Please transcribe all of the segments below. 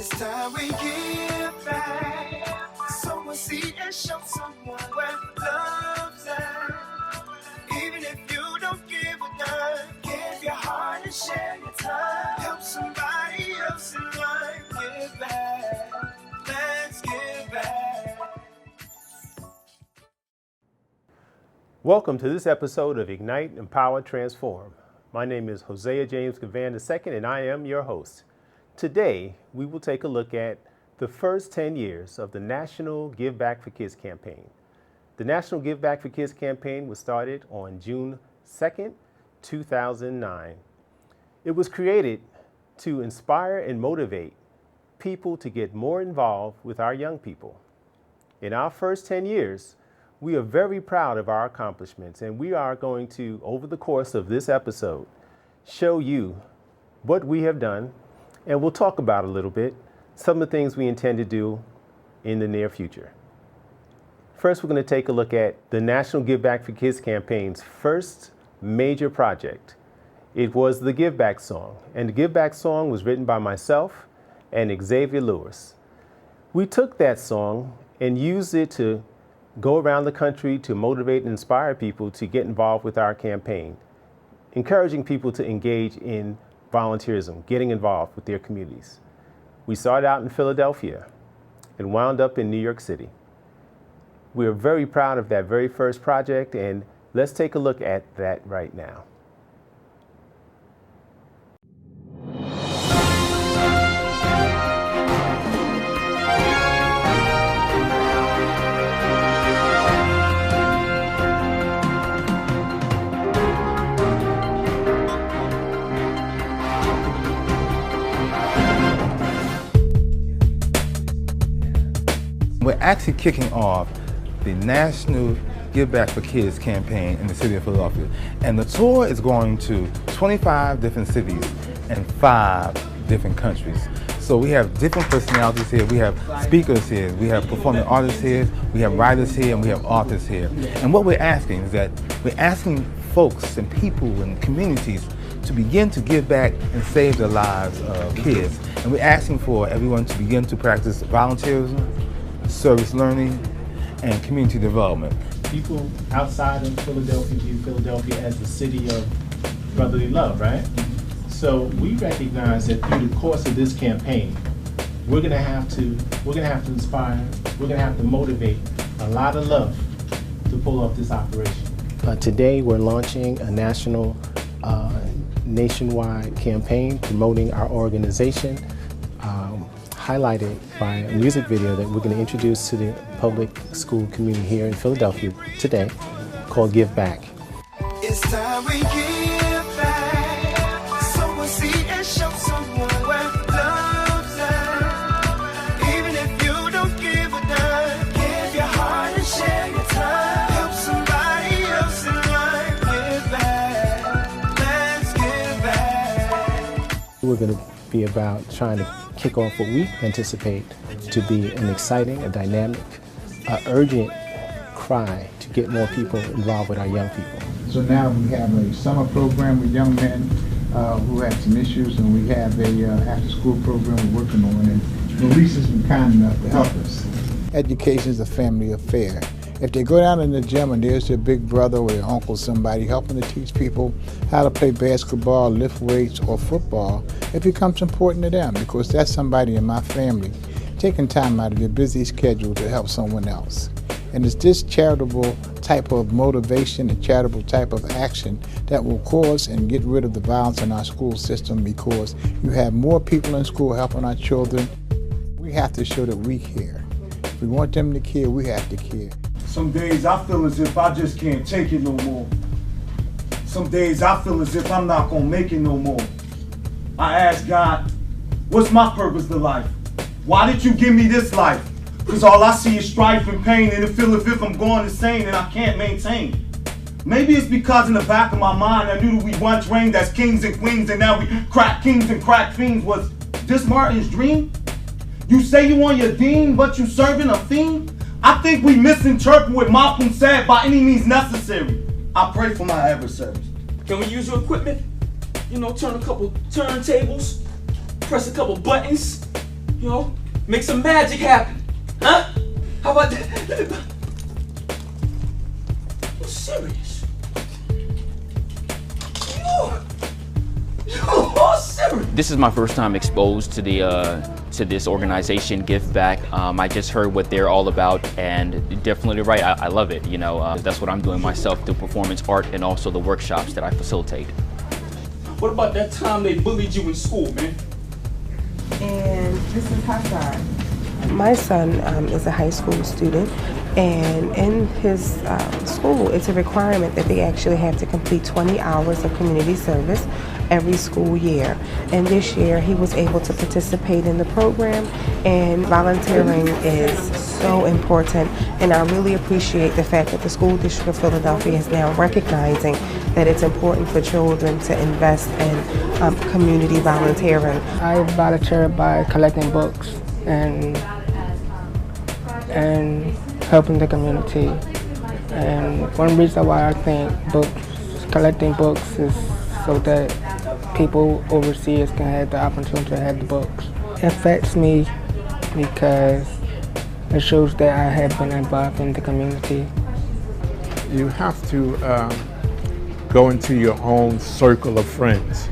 It's time we give back. Sow a seed and show someone where love's at. Even if you don't give a dime, give your heart and share your time. Help somebody else in life. Give back. Let's give back. Welcome to this episode of Ignite, Empower, Transform. My name is Hosea James Givan II, and I am your host. Today, we will take a look at the first 10 years of the National Give Back for Kids campaign. The National Give Back for Kids campaign was started on June 2nd, 2009. It was created to inspire and motivate people to get more involved with our young people. In our first 10 years, we are very proud of our accomplishments, and we are going to, over the course of this episode, show you what we have done, and we'll talk about a little bit some of the things we intend to do in the near future. First, we're going to take a look at the National Give Back for Kids campaign's first major project. It was the Give Back song, and the Give Back song was written by myself and Xavier Lewis. We took that song and used it to go around the country to motivate and inspire people to get involved with our campaign, encouraging people to engage in volunteerism, getting involved with their communities. We started out in Philadelphia and wound up in New York City. We are very proud of that very first project, and let's take a look at that right now. We're actually kicking off the National Give Back for Kids campaign in the city of Philadelphia. And the tour is going to 25 different cities and 5 different countries. So we have different personalities here, we have speakers here, we have performing artists here, we have writers here, and we have authors here. And what we're asking is that we're asking folks and people and communities to begin to give back and save the lives of kids. And we're asking for everyone to begin to practice volunteerism, service learning, and community development. People outside of Philadelphia view Philadelphia as the city of brotherly love, right? So we recognize that through the course of this campaign, we're gonna have to inspire, we're gonna have to motivate a lot of love to pull off this operation. Today we're launching a national, nationwide campaign promoting our organization, highlighted by a music video that we're going to introduce to the public school community here in Philadelphia today, called Give Back. It's time we give back. Sow a seed and show someone where love's at. Even if you don't give a dime, give your heart and share your time. Help somebody else in life. Give back. Let's give back. We're going to be about trying to kick off what we anticipate to be an exciting, a dynamic, urgent cry to get more people involved with our young people. So now we have a summer program with young men who have some issues, and we have a after-school program we're working on, and Maurice has been kind enough to help us. Education is a family affair. If they go down in the gym and there's their big brother or their uncle, somebody helping to teach people how to play basketball, lift weights, or football, it becomes important to them because that's somebody in my family taking time out of their busy schedule to help someone else. And it's this charitable type of motivation and charitable type of action that will cause and get rid of the violence in our school system, because you have more people in school helping our children. We have to show that we care. If we want them to care, we have to care. Some days I feel as if I just can't take it no more. Some days I feel as if I'm not gonna make it no more. I ask God, what's my purpose to life? Why did you give me this life? Cause all I see is strife and pain, and it feels as if I'm going insane and I can't maintain. Maybe it's because in the back of my mind I knew that we once reigned as kings and queens, and now we crack kings and crack fiends. Was this Martin's dream? You say you on your dean, but you serving a fiend? I think we misinterpret what Malcolm said, by any means necessary. I pray for my adversaries. Can we use your equipment? You know, turn a couple turntables, press a couple buttons, You know, make some magic happen. Huh? How about that? You're serious. You're serious. This is my first time exposed to to this organization, Give Back. I just heard what they're all about, and definitely right. I love it. You know, that's what I'm doing myself through performance art and also the workshops that I facilitate. What about that time they bullied you in school, man? And this is Hassan. My son is a high school student, and in his school, it's a requirement that they actually have to complete 20 hours of community service every school year. And this year, he was able to participate in the program, and volunteering is so important. And I really appreciate the fact that the School District of Philadelphia is now recognizing that it's important for children to invest in community volunteering. I volunteer by collecting books and helping the community. And one reason why I think collecting books is so that people overseas can have the opportunity to have the books. It affects me because it shows that I have been involved in the community. You have to go into your own circle of friends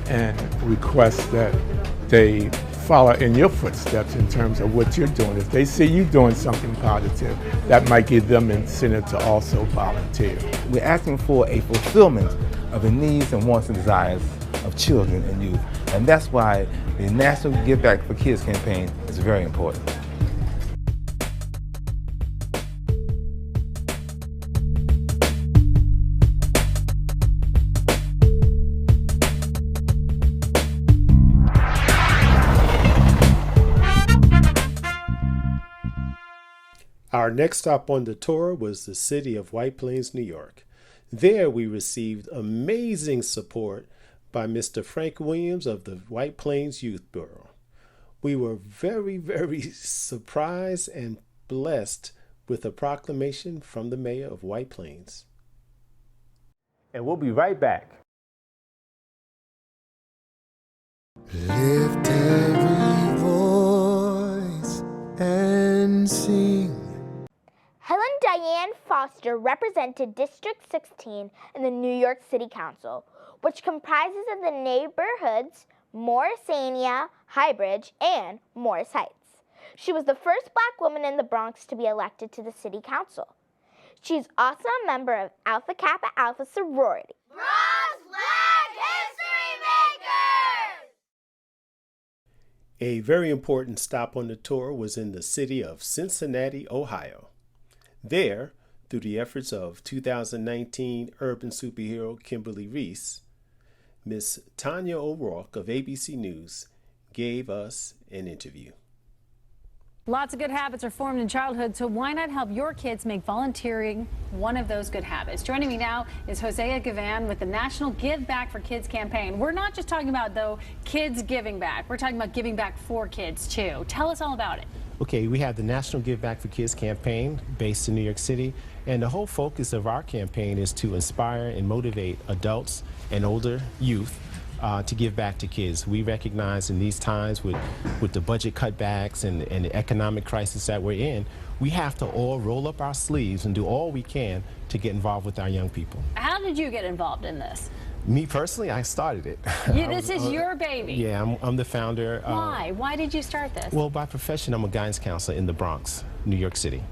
and request that they follow in your footsteps in terms of what you're doing. If they see you doing something positive, that might give them incentive to also volunteer. We're asking for a fulfillment of the needs and wants and desires of children and youth. And that's why the National Give Back for Kids campaign is very important. Our next stop on the tour was the city of White Plains, New York. There we received amazing support by Mr. Frank Williams of the White Plains Youth Bureau. We were very, very surprised and blessed with a proclamation from the mayor of White Plains. And we'll be right back. Lift every voice and sing. Helen Diane Foster represented District 16 in the New York City Council, which comprises of the neighborhoods Morrisania, Highbridge, and Morris Heights. She was the first Black woman in the Bronx to be elected to the City Council. She's also a member of Alpha Kappa Alpha sorority. Bronx Black History Makers! A very important stop on the tour was in the city of Cincinnati, Ohio. There, through the efforts of 2019 urban superhero Kimberly Reese, Miss Tanya O'Rourke of ABC News gave us an interview. Lots of good habits are formed in childhood, so why not help your kids make volunteering one of those good habits? Joining me now is Hosea Givan with the National Give Back for Kids campaign. We're not just talking about, though, kids giving back. We're talking about giving back for kids, too. Tell us all about it. Okay, we have the National Give Back for Kids campaign based in New York City, and the whole focus of our campaign is to inspire and motivate adults and older youth to give back to kids. We recognize in these times with the budget cutbacks and the economic crisis that we're in, we have to all roll up our sleeves and do all we can to get involved with our young people. How did you get involved in this? Me personally, I started it. This is your baby. Yeah, I'm the founder. Why? Why did you start this? Well, by profession, I'm a guidance counselor in the Bronx, New York City.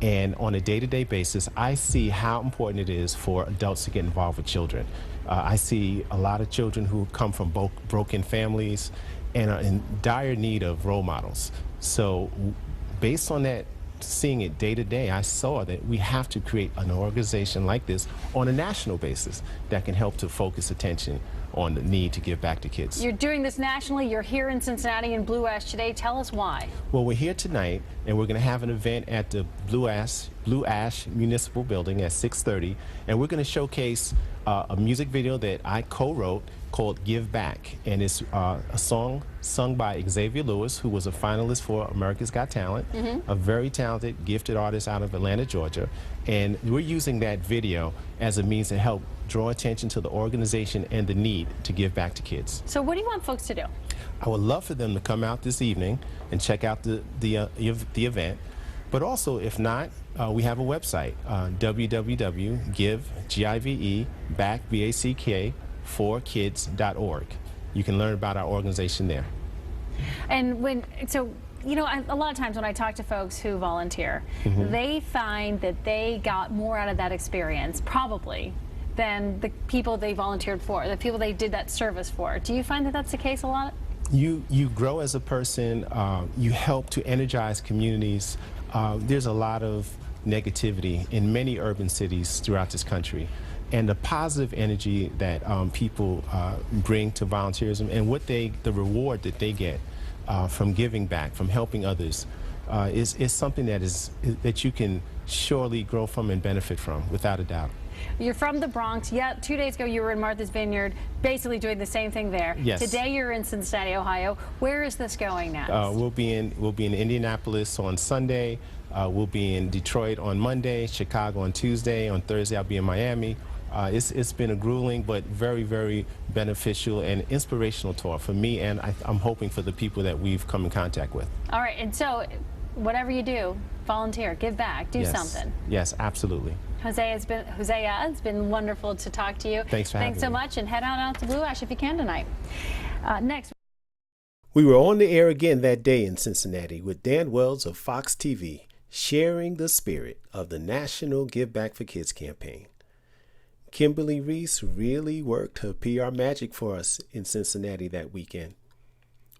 And on a day-to-day basis, I see how important it is for adults to get involved with children. I see a lot of children who come from broken families and are in dire need of role models. So based on that, seeing it day to day, I saw that we have to create an organization like this on a national basis that can help to focus attention on the need to give back to kids. You're doing this nationally. You're here in Cincinnati in Blue Ash today. Tell us why. Well, we're here tonight, and we're going to have an event at the Blue Ash Municipal Building at 6:30, and we're going to showcase a music video that I co-wrote called Give Back, and it's a song sung by Xavier Lewis, who was a finalist for America's Got Talent, a very talented, gifted artist out of Atlanta, Georgia, and we're using that video as a means to help draw attention to the organization and the need to give back to kids. So what do you want folks to do? I would love for them to come out this evening and check out the event. But also, if not, we have a website, www.give-back4kids.org. You can learn about our organization there. And a lot of times when I talk to folks who volunteer, they find that they got more out of that experience, probably, than the people they volunteered for, the people they did that service for. Do you find that that's the case a lot? You grow as a person. You help to energize communities. There's a lot of negativity in many urban cities throughout this country. And the positive energy that people bring to volunteerism and the reward that they get from giving back, from helping others, is something that you can surely grow from and benefit from, without a doubt. You're from the Bronx. Yeah, 2 days ago you were in Martha's Vineyard, basically doing the same thing there. Yes. Today you're in Cincinnati, Ohio. Where is this going next? We'll be in Indianapolis on Sunday. We'll be in Detroit on Monday, Chicago on Tuesday. On Thursday I'll be in Miami. It's been a grueling but very, very beneficial and inspirational tour for me, and I'm hoping for the people that we've come in contact with. All right, and so whatever you do, volunteer, give back, do something. Yes, absolutely. Hosea, it's been wonderful to talk to you. Thanks for having me. Thanks so much, and head out to Blue Ash if you can tonight. Next. We were on the air again that day in Cincinnati with Dan Wells of Fox TV, sharing the spirit of the National Give Back for Kids campaign. Kimberly Reese really worked her PR magic for us in Cincinnati that weekend.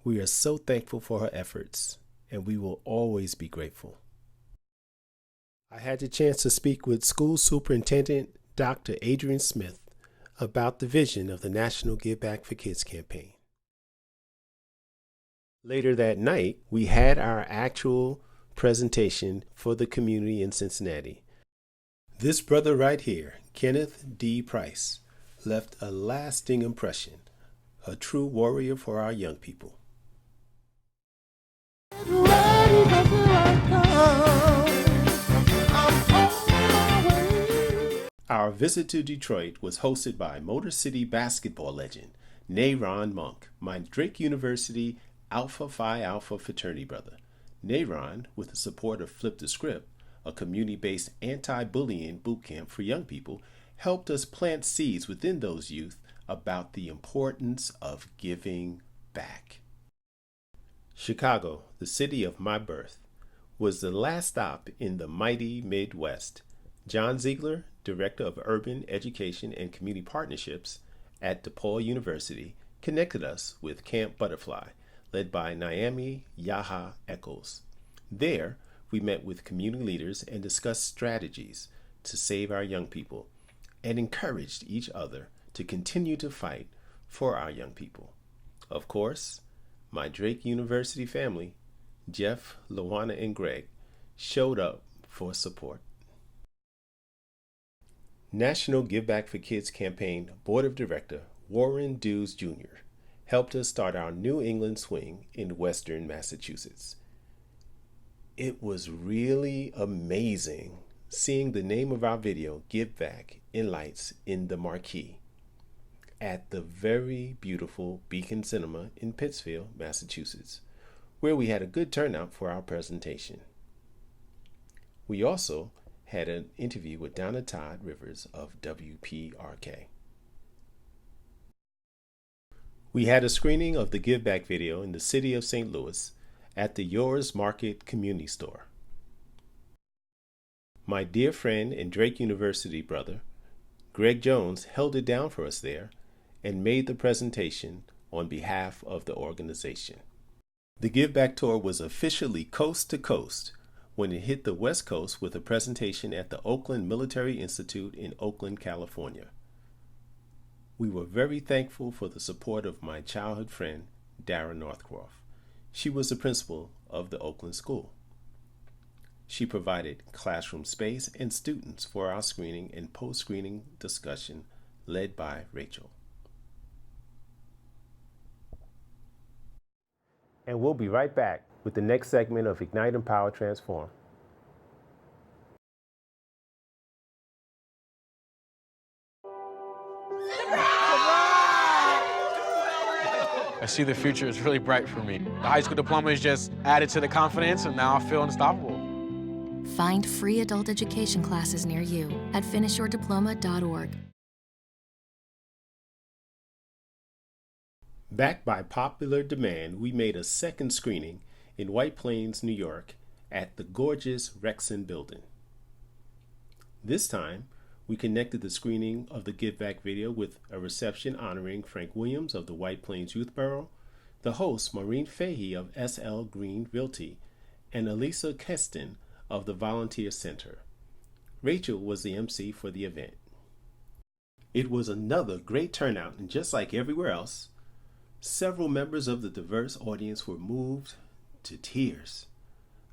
We are so thankful for her efforts, and we will always be grateful. I had the chance to speak with School Superintendent Dr. Adrian Smith about the vision of the National Give Back for Kids campaign. Later that night, we had our actual presentation for the community in Cincinnati. This brother right here, Kenneth D. Price, left a lasting impression, a true warrior for our young people. Our visit to Detroit was hosted by Motor City basketball legend Nayron Monk, my Drake University Alpha Phi Alpha fraternity brother. Nayron, with the support of Flip the Script, a community-based anti-bullying boot camp for young people, helped us plant seeds within those youth about the importance of giving back. Chicago, the city of my birth, was the last stop in the mighty Midwest. John Ziegler, Director of Urban Education and Community Partnerships at DePaul University, connected us with Camp Butterfly, led by Naomi Yaha Eccles. There, we met with community leaders and discussed strategies to save our young people and encouraged each other to continue to fight for our young people. Of course, my Drake University family, Jeff, Lawana, and Greg, showed up for support. National Give Back for Kids campaign Board of Director Warren Dews Jr. helped us start our New England swing in Western Massachusetts. It was really amazing seeing the name of our video, Give Back, in lights in the marquee at the very beautiful Beacon Cinema in Pittsfield, Massachusetts, where we had a good turnout for our presentation. We also had an interview with Donna Todd Rivers of WPRK. We had a screening of the Give Back video in the city of St. Louis at the Yours Market Community Store. My dear friend and Drake University brother, Greg Jones, held it down for us there and made the presentation on behalf of the organization. The Give Back Tour was officially coast to coast when it hit the West Coast with a presentation at the Oakland Military Institute in Oakland, California. We were very thankful for the support of my childhood friend, Dara Northcroft. She was the principal of the Oakland School. She provided classroom space and students for our screening and post-screening discussion led by Rachel. And we'll be right back with the next segment of Ignite, Empower, Transform. I see the future is really bright for me. The high school diploma is just added to the confidence, and now I feel unstoppable. Find free adult education classes near you at finishyourdiploma.org. Backed by popular demand, we made a second screening in White Plains, New York at the gorgeous Rexon building. This time, we connected the screening of the Give Back video with a reception honoring Frank Williams of the White Plains Youth Bureau, the host Maureen Fahey of SL Green Realty, and Elisa Keston of the Volunteer Center. Rachel was the MC for the event. It was another great turnout, and just like everywhere else, several members of the diverse audience were moved to tears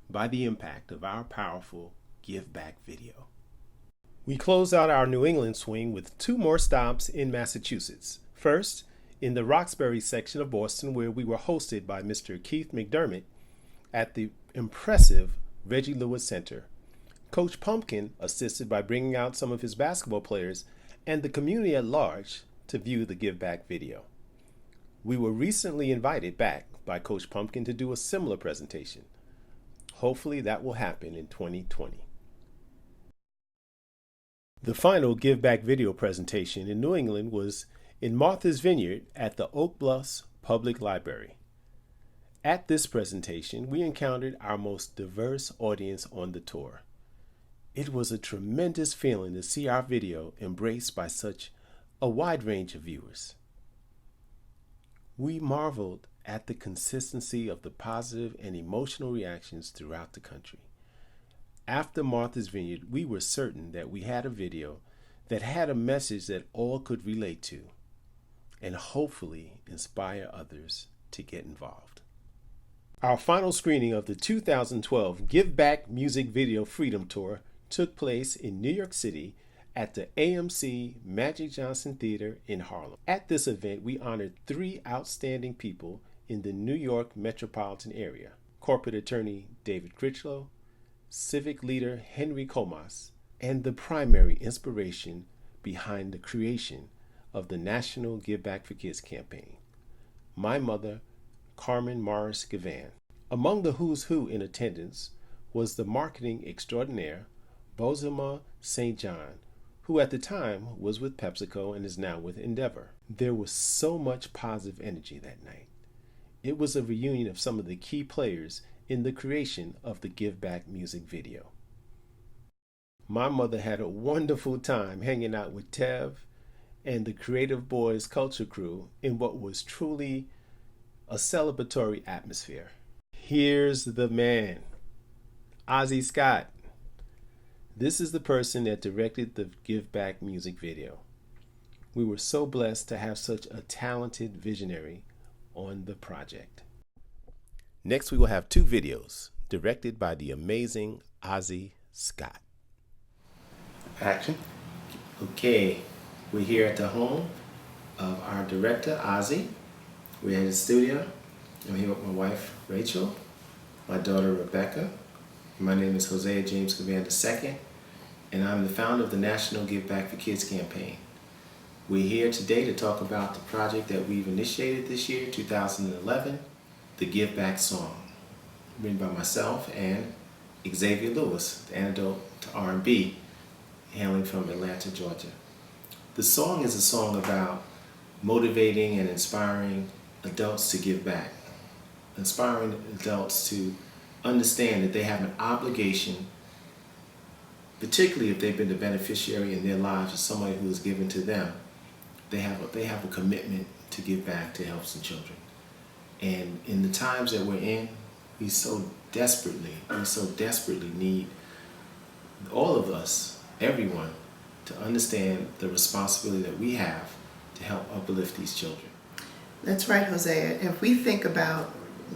by the impact of our powerful Give Back video. We closed out our New England swing with 2 more stops in Massachusetts. First, in the Roxbury section of Boston, where we were hosted by Mr. Keith McDermott at the impressive Reggie Lewis Center. Coach Pumpkin assisted by bringing out some of his basketball players and the community at large to view the Give Back video. We were recently invited back by Coach Pumpkin to do a similar presentation. Hopefully that will happen in 2020. The final Give Back video presentation in New England was in Martha's Vineyard at the Oak Bluffs Public Library. At this presentation, we encountered our most diverse audience on the tour. It was a tremendous feeling to see our video embraced by such a wide range of viewers. We marveled at the consistency of the positive and emotional reactions throughout the country. After Martha's Vineyard, we were certain that we had a video that had a message that all could relate to and hopefully inspire others to get involved. Our final screening of the 2012 Give Back Music Video Freedom Tour took place in New York City at the AMC Magic Johnson Theater in Harlem. At this event, we honored 3 outstanding people in the New York metropolitan area: corporate attorney David Critchlow, civic leader Henry Comas, and the primary inspiration behind the creation of the National Give Back for Kids campaign, my mother, Carmen Morris Givan. Among the who's who in attendance was the marketing extraordinaire Bozoma St. John, who at the time was with PepsiCo and is now with Endeavor. There was so much positive energy that night. It was a reunion of some of the key players in the creation of the Give Back music video. My mother had a wonderful time hanging out with Tev and the Creative Boys Culture Crew in what was truly a celebratory atmosphere. Here's the man, Ozzie Scott. This is the person that directed the Give Back music video. We were so blessed to have such a talented visionary on the project. Next, we will have 2 videos directed by the amazing Ozzie Scott. Action. Okay, we're here at the home of our director, Ozzie. We're in the studio. I'm here with my wife, Rachel, my daughter, Rebecca. My name is Hosea James Givan II, and I'm the founder of the National Give Back for Kids campaign. We're here today to talk about the project that we've initiated this year, 2011, the Give Back song, written by myself and Xavier Lewis, the antidote to R&B, hailing from Atlanta, Georgia. The song is a song about motivating and inspiring adults to give back, inspiring adults to understand that they have an obligation, particularly if they've been the beneficiary in their lives of somebody who has given to them. They have a commitment to give back to help some children. And in the times that we're in, we so desperately need all of us, everyone, to understand the responsibility that we have to help uplift these children. That's right, Hosea. If we think about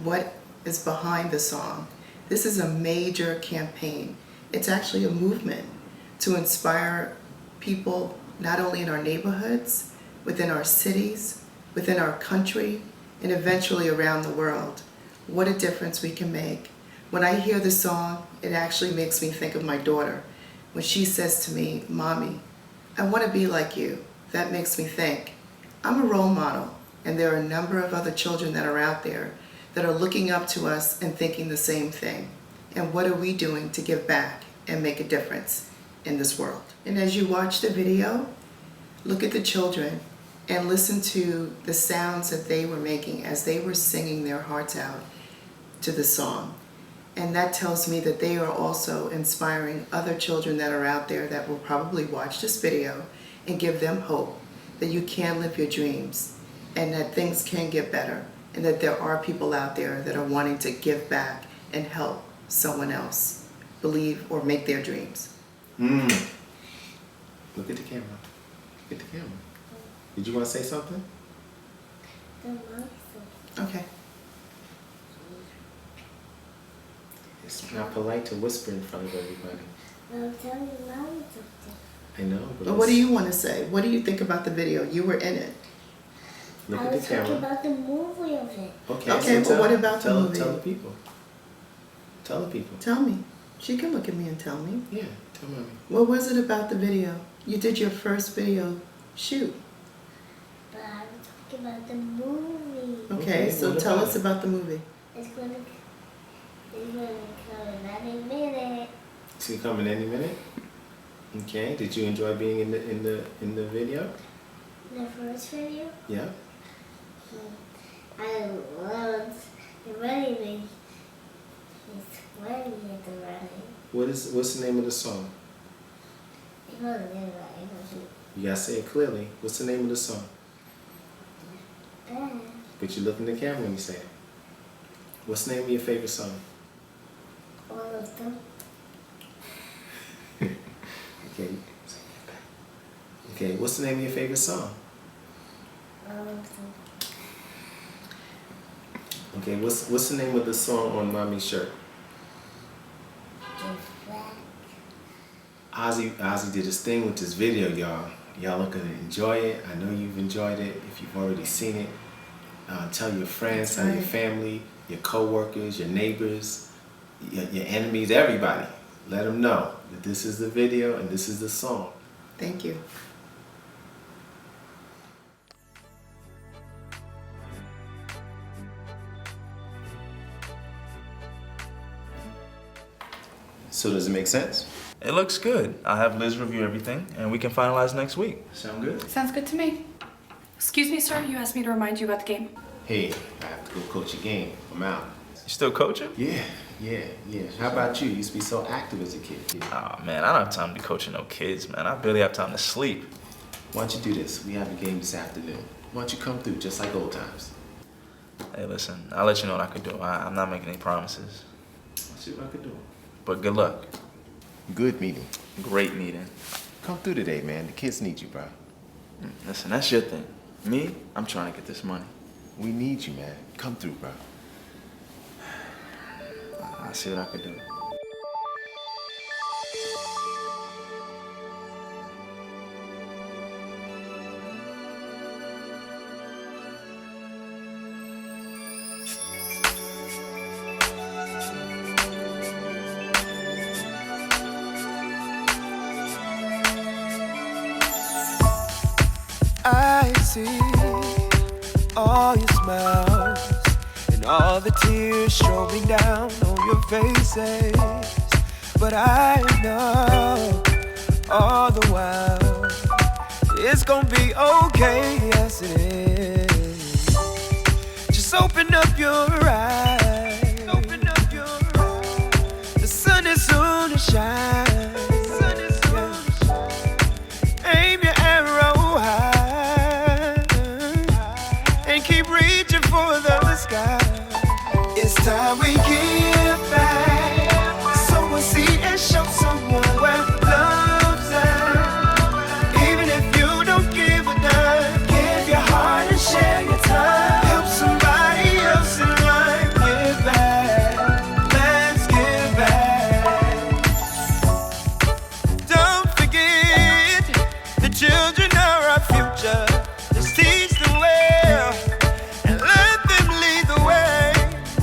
what is behind the song, this is a major campaign. It's actually a movement to inspire people not only in our neighborhoods, within our cities, within our country, and eventually around the world. What a difference we can make. When I hear the song, it actually makes me think of my daughter. When she says to me, "Mommy, I want to be like you," that makes me think, I'm a role model. And there are a number of other children that are out there that are looking up to us and thinking the same thing. And what are we doing to give back and make a difference in this world? And as you watch the video, look at the children and listen to the sounds that they were making as they were singing their hearts out to the song. And that tells me that they are also inspiring other children that are out there that will probably watch this video and give them hope that you can live your dreams and that things can get better and that there are people out there that are wanting to give back and help someone else believe or make their dreams. Look at the camera. Look at the camera. Did you want to say something? Okay. It's not polite to whisper in front of everybody. I'm telling you mommy something. I know. But what do you want to say? What do you think about the video? You were in it. Look I at the was talking camera. about the movie of it. Okay, but what about the movie? Tell the people. Tell the people. Tell me. She can look at me and tell me. Yeah, tell me. What was it about the video? You did your first video shoot. But I was talking about the movie. Okay, so tell us about the movie. It's gonna come in any minute. It's gonna come in any minute. Okay. Did you enjoy being in the video? The first video? Yeah. I loved the running. He's sweaty at the running. What's the name of the song? You gotta say it clearly. What's the name of the song? But you look in the camera when you say it. What's the name of your favorite song? All of them. Okay. Okay, what's the name of your favorite song? All of them. Okay, what's the name of the song on Mommy's shirt? Ozzy did his thing with this video, y'all. Y'all are gonna enjoy it. I know you've enjoyed it. If you've already seen it, tell your friends, tell your family, your co-workers, your neighbors, your enemies, everybody. Let them know that this is the video and this is the song. Thank you. So does it make sense? It looks good. I'll have Liz review everything and we can finalize next week. Sound good? Sounds good to me. Excuse me, sir, you asked me to remind you about the game. Hey, I have to go coach a game. I'm out. You still coaching? Yeah. How about you? You used to be so active as a kid. Oh man, I don't have time to be coaching no kids, man. I barely have time to sleep. Why don't you do this? We have a game this afternoon. Why don't you come through just like old times? Hey, listen, I'll let you know what I can do. I'm not making any promises. I'll see what I can do. But good luck. Good meeting. Great meeting. Come through today, man. The kids need you, bro. Listen, that's your thing. Me, I'm trying to get this money. We need you, man. Come through, bro. I'll see what I can do. I see all your smiles and all the tears streaming down on your faces. But I know all the while it's gonna be okay, yes it is. Just open up your eyes. Open up your eyes. The sun is soon to shine. Aim your arrow high and keep reaching for the sky. It's time we give back. Sow a seed and show someone where love's at. Even if you don't give a dime, give your heart and share your time. Help somebody else in life. Give back. Let's give back. Don't forget the children are our future. Let's teach them well and let them lead the way.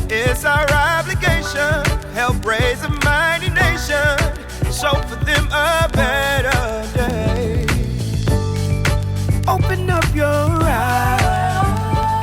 It's our obligation. Help raise a mighty nation. Show for them a better day. Open up your eyes.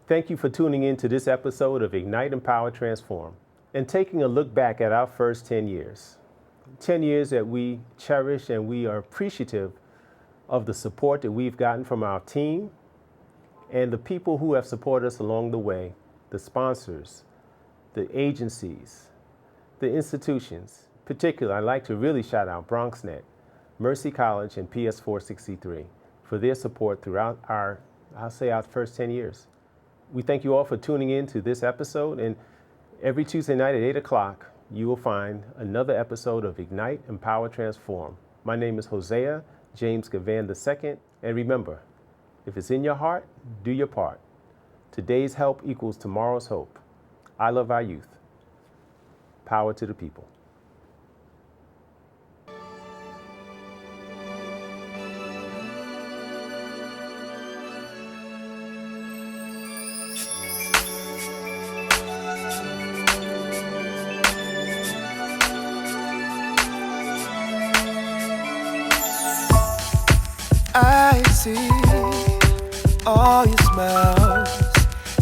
Thank you for tuning in to this episode of Ignite, Empower, Transform and taking a look back at our first 10 years. 10 years that we cherish, and we are appreciative of the support that we've gotten from our team and the people who have supported us along the way, the sponsors, the agencies, the institutions. Particularly, I'd like to really shout out BronxNet, Mercy College, and PS463 for their support throughout our first 10 years. We thank you all for tuning in to this episode, and every Tuesday night at 8 o'clock, you will find another episode of Ignite, Empower, Transform. My name is Hosea James Givan II, and remember, if it's in your heart, do your part. Today's help equals tomorrow's hope. I love our youth. Power to the people. I see all your smiles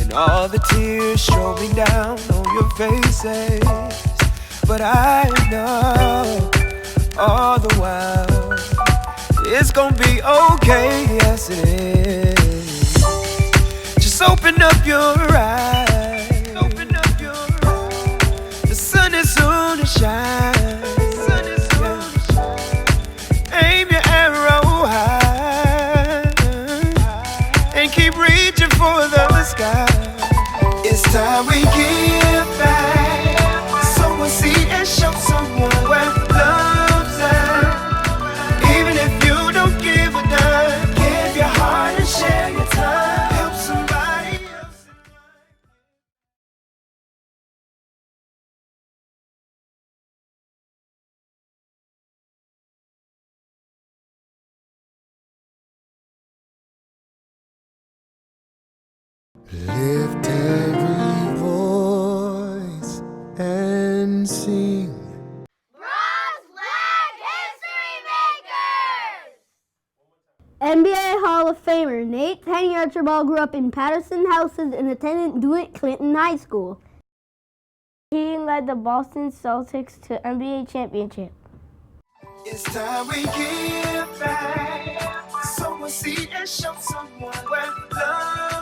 and all the tears showing down on your faces, but I know all the while it's gonna be okay. Yes, it is. Just open up your eyes. Open up your eyes. The sun is soon to shine. Aim your arrow high and keep reaching for the sky. It's time we give back. Sow a seed and show someone where love's at. Even if you don't give a dime, give your heart and share your time. Help somebody else. Lift every voice and sing. NBA Hall of Famer Nate Tiny Archibald grew up in Patterson Houses and attended DeWitt Clinton High School. He led the Boston Celtics to NBA championship. It's time we give back. Sow a seed and show someone where love